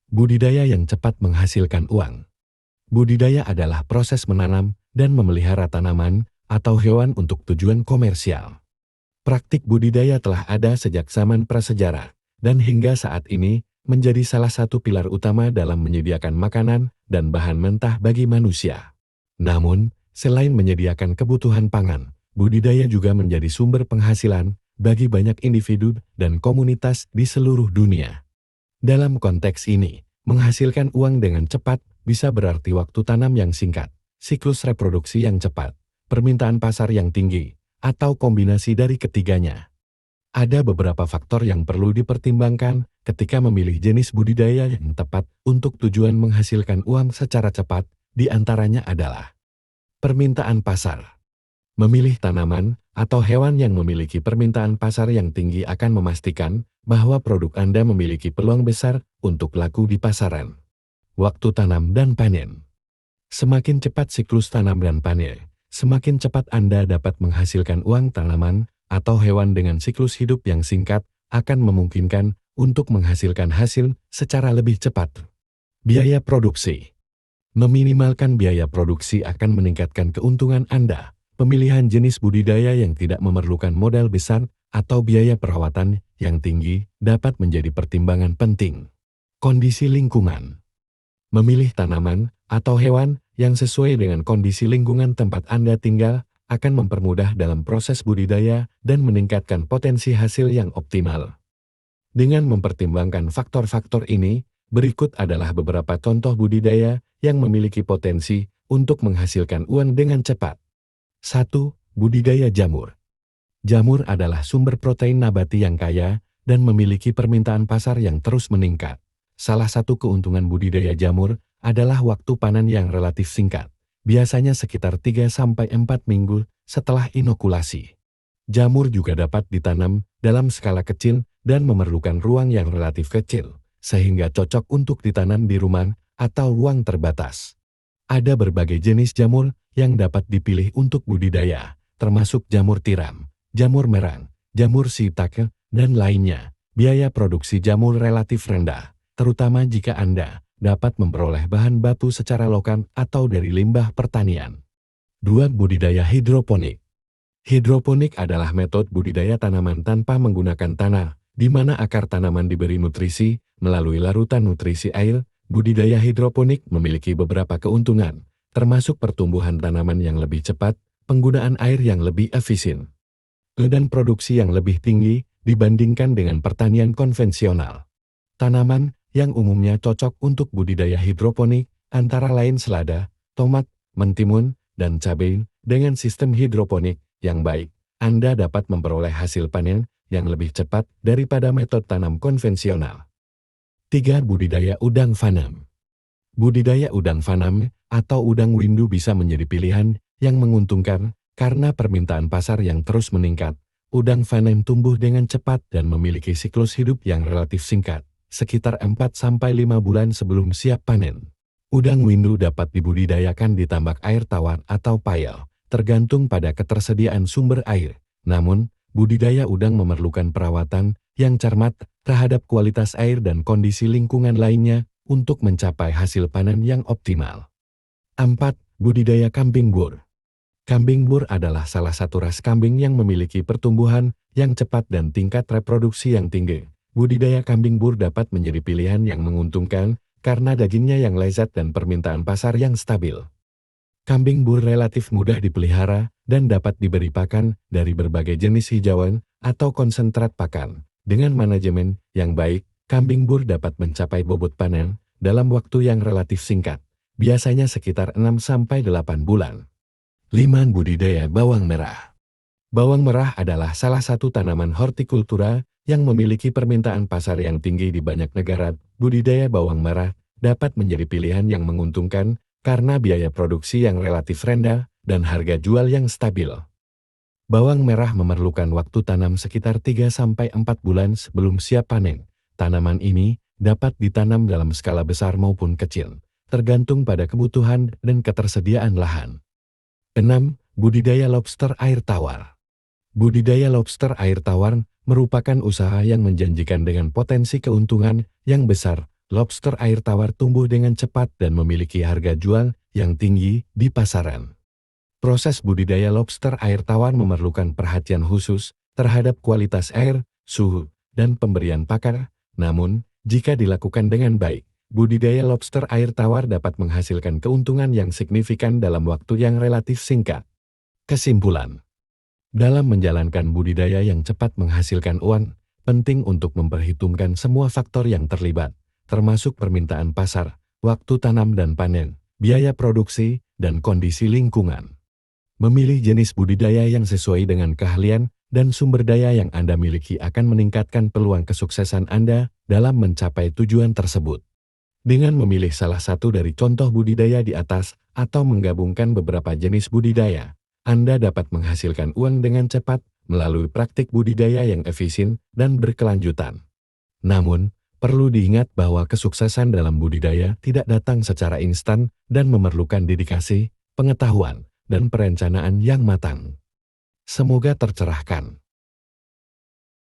Budidaya yang cepat menghasilkan uang. Budidaya adalah proses menanam dan memelihara tanaman atau hewan untuk tujuan komersial. Praktik budidaya telah ada sejak zaman prasejarah, dan hingga saat ini menjadi salah satu pilar utama dalam menyediakan makanan dan bahan mentah bagi manusia. Namun, selain menyediakan kebutuhan pangan, budidaya juga menjadi sumber penghasilan bagi banyak individu dan komunitas di seluruh dunia. Dalam konteks ini, menghasilkan uang dengan cepat bisa berarti waktu tanam yang singkat, siklus reproduksi yang cepat, permintaan pasar yang tinggi, atau kombinasi dari ketiganya. Ada beberapa faktor yang perlu dipertimbangkan ketika memilih jenis budidaya yang tepat untuk tujuan menghasilkan uang secara cepat, di antaranya adalah permintaan pasar. Memilih tanaman atau hewan yang memiliki permintaan pasar yang tinggi akan memastikan bahwa produk Anda memiliki peluang besar untuk laku di pasaran. Waktu tanam dan panen. Semakin cepat siklus tanam dan panen, semakin cepat Anda dapat menghasilkan uang. Tanaman atau hewan dengan siklus hidup yang singkat akan memungkinkan untuk menghasilkan hasil secara lebih cepat. Biaya produksi. Meminimalkan biaya produksi akan meningkatkan keuntungan Anda. Pemilihan jenis budidaya yang tidak memerlukan modal besar atau biaya perawatan yang tinggi dapat menjadi pertimbangan penting. Kondisi lingkungan. Memilih tanaman atau hewan yang sesuai dengan kondisi lingkungan tempat Anda tinggal akan mempermudah dalam proses budidaya dan meningkatkan potensi hasil yang optimal. Dengan mempertimbangkan faktor-faktor ini, berikut adalah beberapa contoh budidaya yang memiliki potensi untuk menghasilkan uang dengan cepat. 1. Budidaya jamur. Jamur adalah sumber protein nabati yang kaya dan memiliki permintaan pasar yang terus meningkat. Salah satu keuntungan budidaya jamur adalah waktu panen yang relatif singkat, biasanya sekitar 3-4 minggu setelah inokulasi. Jamur juga dapat ditanam dalam skala kecil dan memerlukan ruang yang relatif kecil, sehingga cocok untuk ditanam di rumah atau ruang terbatas. Ada berbagai jenis jamur yang dapat dipilih untuk budidaya, termasuk jamur tiram, jamur merang, jamur shiitake, dan lainnya. Biaya produksi jamur relatif rendah, terutama jika Anda dapat memperoleh bahan baku secara lokal atau dari limbah pertanian. 2. Budidaya hidroponik. Hidroponik adalah metode budidaya tanaman tanpa menggunakan tanah, di mana akar tanaman diberi nutrisi melalui larutan nutrisi air. Budidaya hidroponik memiliki beberapa keuntungan, termasuk pertumbuhan tanaman yang lebih cepat, penggunaan air yang lebih efisien, dan produksi yang lebih tinggi dibandingkan dengan pertanian konvensional. Tanaman yang umumnya cocok untuk budidaya hidroponik antara lain selada, tomat, mentimun, dan cabai. Dengan sistem hidroponik yang baik, Anda dapat memperoleh hasil panen yang lebih cepat daripada metode tanam konvensional. 3. Budidaya udang fanam. Budidaya udang fanam atau udang windu bisa menjadi pilihan yang menguntungkan karena permintaan pasar yang terus meningkat. Udang fanam tumbuh dengan cepat dan memiliki siklus hidup yang relatif singkat, sekitar 4-5 bulan sebelum siap panen. Udang windu dapat dibudidayakan di tambak air tawar atau payel, tergantung pada ketersediaan sumber air. Namun, budidaya udang memerlukan perawatan yang cermat terhadap kualitas air dan kondisi lingkungan lainnya untuk mencapai hasil panen yang optimal. 4. Budidaya kambing bur. Kambing bur adalah salah satu ras kambing yang memiliki pertumbuhan yang cepat dan tingkat reproduksi yang tinggi. Budidaya kambing bur dapat menjadi pilihan yang menguntungkan karena dagingnya yang lezat dan permintaan pasar yang stabil. Kambing bur relatif mudah dipelihara dan dapat diberi pakan dari berbagai jenis hijauan atau konsentrat pakan. Dengan manajemen yang baik, kambing bur dapat mencapai bobot panen dalam waktu yang relatif singkat, biasanya sekitar 6-8 bulan. 5. Budidaya bawang merah. Bawang merah adalah salah satu tanaman hortikultura yang memiliki permintaan pasar yang tinggi di banyak negara. Budidaya bawang merah dapat menjadi pilihan yang menguntungkan karena biaya produksi yang relatif rendah dan harga jual yang stabil. Bawang merah memerlukan waktu tanam sekitar 3-4 bulan sebelum siap panen. Tanaman ini dapat ditanam dalam skala besar maupun kecil, tergantung pada kebutuhan dan ketersediaan lahan. 6. Budidaya lobster air tawar. Budidaya lobster air tawar merupakan usaha yang menjanjikan dengan potensi keuntungan yang besar Lobster air tawar tumbuh dengan cepat dan memiliki harga jual yang tinggi di pasaran. Proses budidaya lobster air tawar memerlukan perhatian khusus terhadap kualitas air, suhu, dan pemberian pakan. Namun, jika dilakukan dengan baik, budidaya lobster air tawar dapat menghasilkan keuntungan yang signifikan dalam waktu yang relatif singkat. Kesimpulan: dalam menjalankan budidaya yang cepat menghasilkan uang, penting untuk memperhitungkan semua faktor yang terlibat, termasuk permintaan pasar, waktu tanam dan panen, biaya produksi, dan kondisi lingkungan. Memilih jenis budidaya yang sesuai dengan keahlian dan sumber daya yang Anda miliki akan meningkatkan peluang kesuksesan Anda dalam mencapai tujuan tersebut. Dengan memilih salah satu dari contoh budidaya di atas atau menggabungkan beberapa jenis budidaya, Anda dapat menghasilkan uang dengan cepat melalui praktik budidaya yang efisien dan berkelanjutan. Namun, perlu diingat bahwa kesuksesan dalam budidaya tidak datang secara instan dan memerlukan dedikasi, pengetahuan, dan perencanaan yang matang. Semoga tercerahkan.